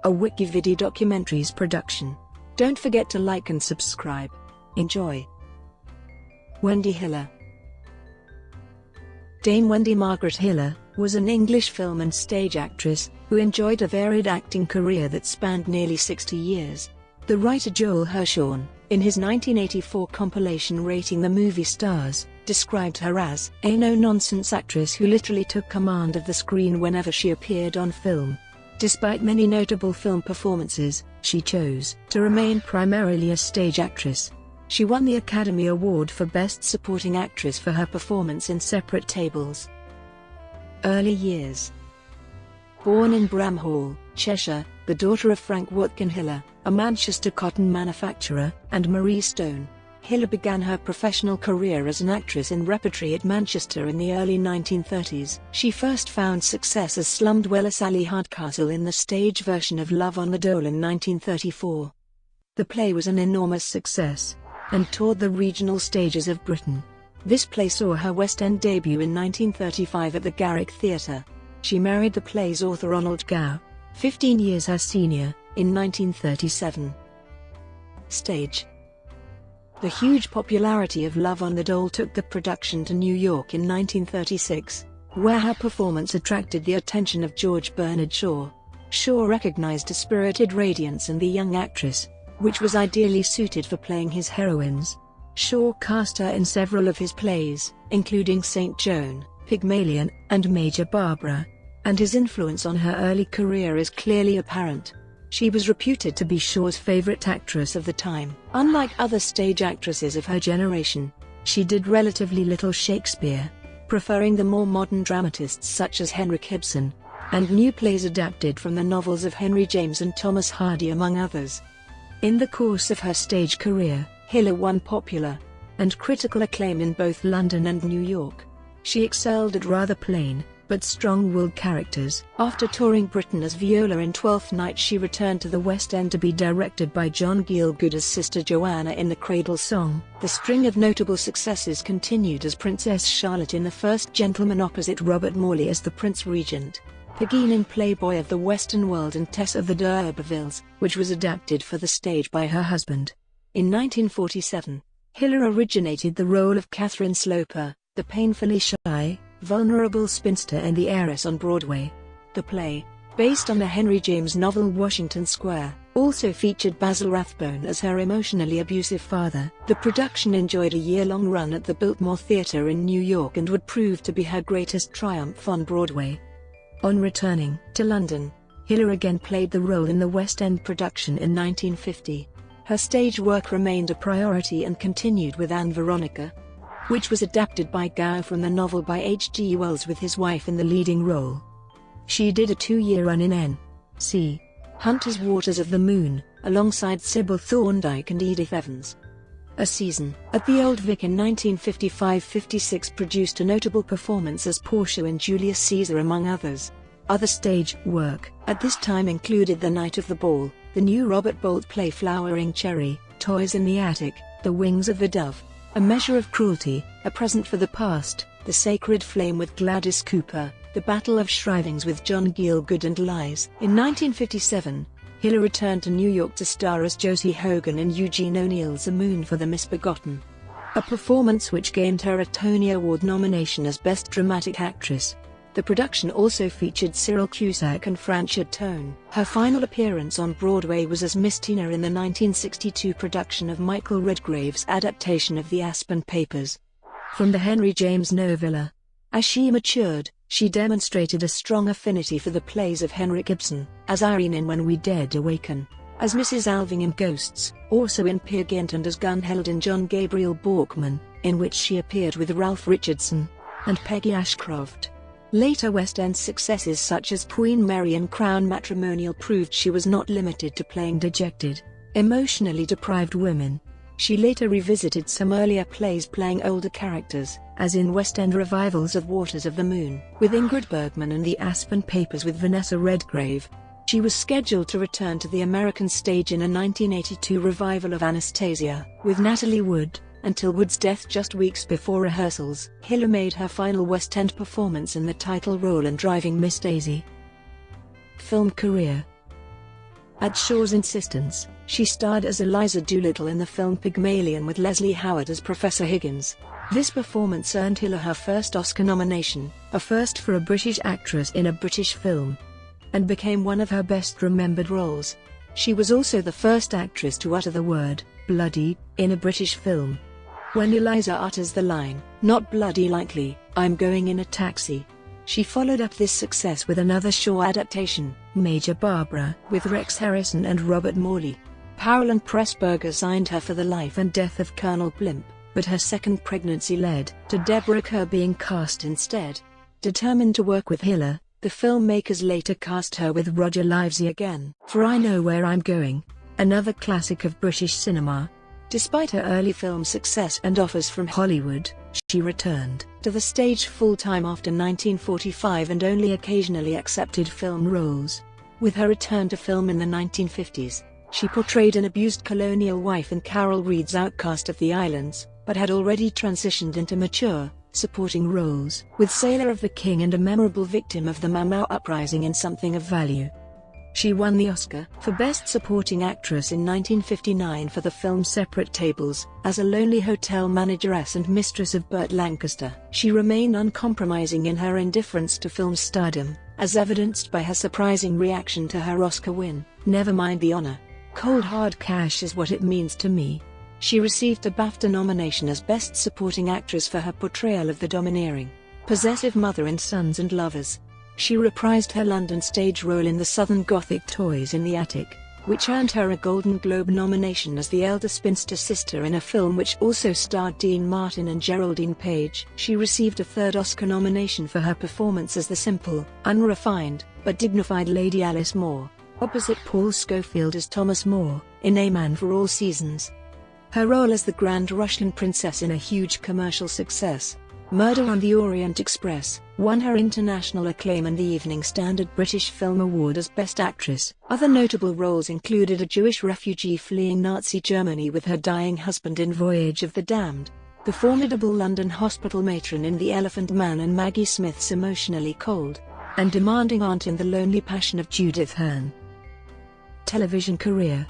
a WikiVidi documentaries production. Don't forget to like and subscribe. Enjoy. Wendy Hiller. Dame Wendy Margaret Hiller was an English film and stage actress who enjoyed a varied acting career that spanned nearly 60 years. The writer Joel Hirschorn, in his 1984 compilation rating the movie stars, described her as a no-nonsense actress who literally took command of the screen whenever she appeared on film. Despite many notable film performances, she chose to remain primarily a stage actress. She won the Academy Award for Best Supporting Actress for her performance in Separate Tables. Early years. Born in Bramhall, Cheshire, the daughter of Frank Watkin Hiller, a Manchester cotton manufacturer, and Marie Stone, Hiller began her professional career as an actress in repertory at Manchester in the early 1930s. She first found success as Slumdweller Sally Hardcastle in the stage version of Love on the Dole in 1934. The play was an enormous success and toured the regional stages of Britain. This play saw her West End debut in 1935 at the Garrick Theatre. She married the play's author Ronald Gow, 15 years her senior, in 1937. Stage. The huge popularity of Love on the Dole took the production to New York in 1936, where her performance attracted the attention of George Bernard Shaw. Shaw recognized a spirited radiance in the young actress, which was ideally suited for playing his heroines. Shaw cast her in several of his plays, including St. Joan, Pygmalion, and Major Barbara, and his influence on her early career is clearly apparent. She was reputed to be Shaw's favorite actress of the time. Unlike other stage actresses of her generation, she did relatively little Shakespeare, preferring the more modern dramatists such as Henrik Ibsen, and new plays adapted from the novels of Henry James and Thomas Hardy among others. In the course of her stage career, Hiller won popular and critical acclaim in both London and New York. She excelled at rather plain but strong-willed characters. After touring Britain as Viola in Twelfth Night, she returned to the West End to be directed by John Gielgud as Sister Joanna in The Cradle Song. The string of notable successes continued as Princess Charlotte in The First Gentleman opposite Robert Morley as the Prince Regent, Pegeen in Playboy of the Western World, and Tess of the D'Urbervilles, which was adapted for the stage by her husband. In 1947, Hiller originated the role of Catherine Sloper, the painfully shy, vulnerable spinster and the heiress on Broadway. The play, based on the Henry James novel Washington Square, also featured Basil Rathbone as her emotionally abusive father. The production enjoyed a year-long run at the Biltmore Theatre in New York and would prove to be her greatest triumph on Broadway. On returning to London, Hiller again played the role in the West End production in 1950. Her stage work remained a priority and continued with Anne Veronica, which was adapted by Gow from the novel by H.G. Wells with his wife in the leading role. She did a 2-year run in N.C. Hunter's Waters of the Moon, alongside Sybil Thorndike and Edith Evans. A season at the Old Vic in 1955-56 produced a notable performance as Portia in Julius Caesar among others. Other stage work at this time included The Night of the Ball, the new Robert Bolt play Flowering Cherry, Toys in the Attic, The Wings of the Dove, A Measure of Cruelty, A Present for the Past, The Sacred Flame with Gladys Cooper, The Battle of Shrivings with John Gielgud, and Lies. In 1957, Hiller returned to New York to star as Josie Hogan in Eugene O'Neill's A Moon for the Misbegotten, a performance which gained her a Tony Award nomination as Best Dramatic Actress. The production also featured Cyril Cusack and Franchard Tone. Her final appearance on Broadway was as Miss Tina in the 1962 production of Michael Redgrave's adaptation of The Aspen Papers from the Henry James novella. As she matured, she demonstrated a strong affinity for the plays of Henrik Ibsen, as Irene in When We Dead Awaken, as Mrs. Alving in Ghosts, also in Peer Gynt, and as Gunhild in John Gabriel Borkman, in which she appeared with Ralph Richardson and Peggy Ashcroft. Later West End successes such as Queen Mary and Crown Matrimonial proved she was not limited to playing dejected, emotionally deprived women. She later revisited some earlier plays playing older characters, as in West End revivals of Waters of the Moon with Ingrid Bergman and The Aspen Papers with Vanessa Redgrave. She was scheduled to return to the American stage in a 1982 revival of Anastasia with Natalie Wood, until Wood's death just weeks before rehearsals. Hiller made her final West End performance in the title role in Driving Miss Daisy. Film career. At Shaw's insistence, she starred as Eliza Doolittle in the film Pygmalion with Leslie Howard as Professor Higgins. This performance earned Hiller her first Oscar nomination, a first for a British actress in a British film, and became one of her best-remembered roles. She was also the first actress to utter the word, bloody, in a British film. When Eliza utters the line, "Not bloody likely, I'm going in a taxi," she followed up this success with another Shaw adaptation, Major Barbara, with Rex Harrison and Robert Morley. Powell and Pressburger signed her for The Life and Death of Colonel Blimp, but her second pregnancy led to Deborah Kerr being cast instead. Determined to work with Hiller, the filmmakers later cast her with Roger Livesey again for I Know Where I'm Going, another classic of British cinema. Despite her early film success and offers from Hollywood, she returned to the stage full-time after 1945 and only occasionally accepted film roles. With her return to film in the 1950s, she portrayed an abused colonial wife in Carol Reed's Outcast of the Islands, but had already transitioned into mature, supporting roles with Sailor of the King and a memorable victim of the Mau Mau uprising in Something of Value. She won the Oscar for Best Supporting Actress in 1959 for the film Separate Tables, as a lonely hotel manageress and mistress of Burt Lancaster. She remained uncompromising in her indifference to film stardom, as evidenced by her surprising reaction to her Oscar win, "Never mind the honor. Cold hard cash is what it means to me." She received a BAFTA nomination as Best Supporting Actress for her portrayal of the domineering, possessive mother in Sons and Lovers. She reprised her London stage role in the Southern Gothic Toys in the Attic, which earned her a Golden Globe nomination as the elder spinster sister in a film which also starred Dean Martin and Geraldine Page. She received a third Oscar nomination for her performance as the simple, unrefined, but dignified Lady Alice Moore, opposite Paul Scofield as Thomas More, in A Man for All Seasons. Her role as the Grand Russian Princess in a huge commercial success, Murder on the Orient Express, won her international acclaim and the Evening Standard British Film Award as Best Actress. Other notable roles included a Jewish refugee fleeing Nazi Germany with her dying husband in Voyage of the Damned, the formidable London hospital matron in The Elephant Man and Maggie Smith's emotionally cold and demanding aunt in The Lonely Passion of Judith Hearn. Television career.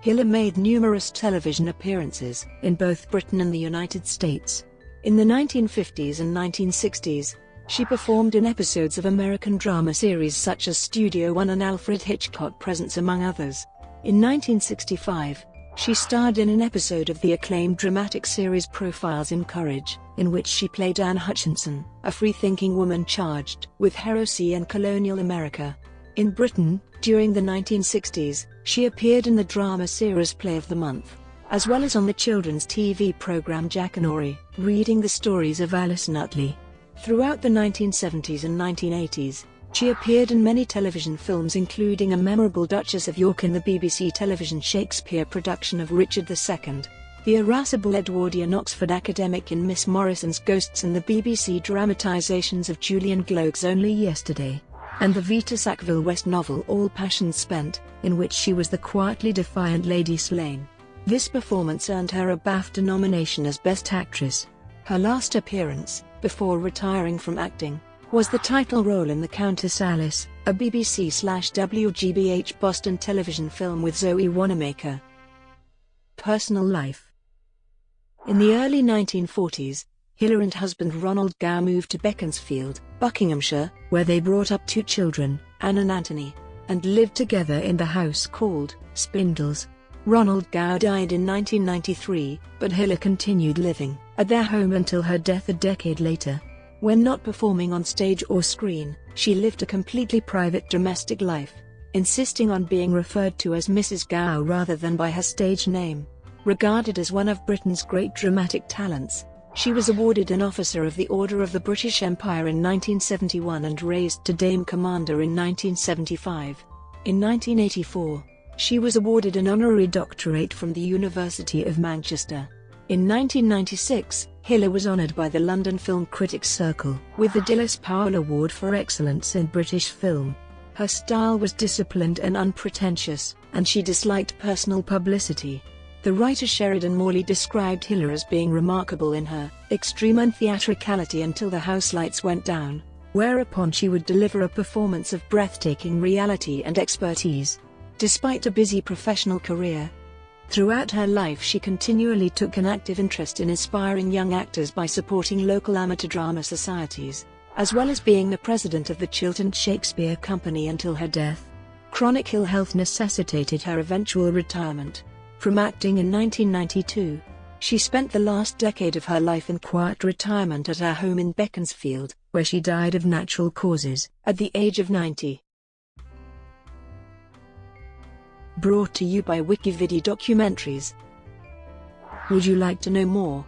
Hiller made numerous television appearances in both Britain and the United States. In the 1950s and 1960s, she performed in episodes of American drama series such as Studio One and Alfred Hitchcock Presents among others. In 1965, she starred in an episode of the acclaimed dramatic series Profiles in Courage, in which she played Anne Hutchinson, a free-thinking woman charged with heresy in colonial America. In Britain, during the 1960s, she appeared in the drama series Play of the Month, as well as on the children's TV program Jackanory, reading the stories of Alice Nutley. Throughout the 1970s and 1980s, she appeared in many television films including a memorable Duchess of York in the BBC television Shakespeare production of Richard II, the irascible Edwardian Oxford academic in Miss Morrison's Ghosts and the BBC dramatisations of Julian Gloag's Only Yesterday, and the Vita Sackville West novel All Passions Spent, in which she was the quietly defiant Lady Slane. This performance earned her a BAFTA nomination as Best Actress. Her last appearance, before retiring from acting, was the title role in The Countess Alice, a BBC/WGBH Boston television film with Zoe Wanamaker. Personal life. In the early 1940s, Hiller and husband Ronald Gow moved to Beaconsfield, Buckinghamshire, where they brought up two children, Anne and Anthony, and lived together in the house called Spindles. Ronald Gow died in 1993, but Hiller continued living at their home until her death a decade later. When not performing on stage or screen, she lived a completely private domestic life, insisting on being referred to as Mrs. Gow rather than by her stage name. Regarded as one of Britain's great dramatic talents, she was awarded an Officer of the Order of the British Empire in 1971 and raised to Dame Commander in 1975. In 1984, she was awarded an honorary doctorate from the University of Manchester. In 1996, Hiller was honoured by the London Film Critics Circle with the Dilys Powell Award for Excellence in British Film. Her style was disciplined and unpretentious, and she disliked personal publicity. The writer Sheridan Morley described Hiller as being remarkable in her extreme untheatricality until the house lights went down, whereupon she would deliver a performance of breathtaking reality and expertise. Despite a busy professional career, throughout her life she continually took an active interest in inspiring young actors by supporting local amateur drama societies, as well as being the president of the Chiltern Shakespeare Company until her death. Chronic ill health necessitated her eventual retirement from acting in 1992. She spent the last decade of her life in quiet retirement at her home in Beaconsfield, where she died of natural causes at the age of 90. Brought to you by WikiVidi Documentaries. Would you like to know more?